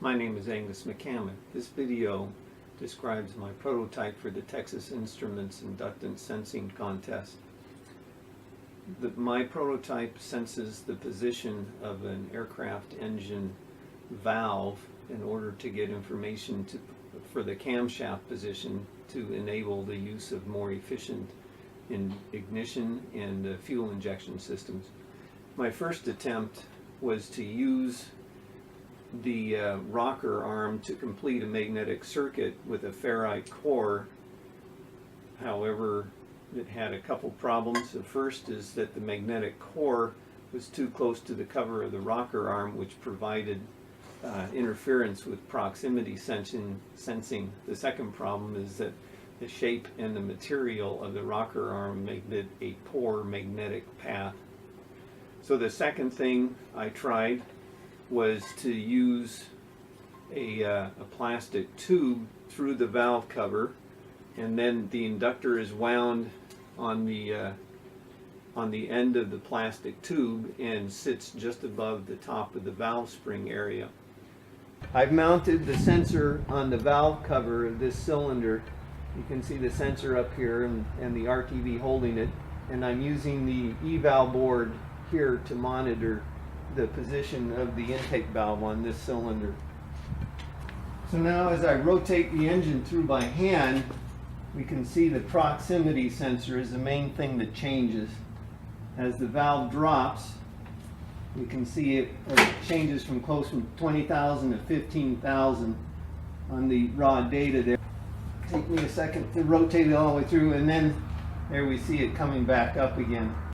My name is McCamant. This video describes my prototype for the Texas Instruments Inductance Sensing Contest. My prototype senses the position of an aircraft engine valve in order to get information for the camshaft position to enable the use of more efficient ignition and fuel injection systems. My first attempt was to use the rocker arm to complete a magnetic circuit with a ferrite core. However, it had a couple problems. The first is that the magnetic core was too close to the cover of the rocker arm, which provided interference with proximity sensing. The second problem is that the shape and the material of the rocker arm made it a poor magnetic path. So the second thing I tried was to use a plastic tube through the valve cover, and then the inductor is wound on the end of the plastic tube and sits just above the top of the valve spring area. I've mounted the sensor on the valve cover of this cylinder. You can see the sensor up here and the RTV holding it, and I'm using the eval board here to monitor the position of the intake valve on this cylinder. So now as I rotate the engine through by hand, we can see the proximity sensor is the main thing that changes. As the valve drops, we can see it changes from 20,000 to 15,000 on the raw data there. Take me a second to rotate it all the way through, and then there we see it coming back up again.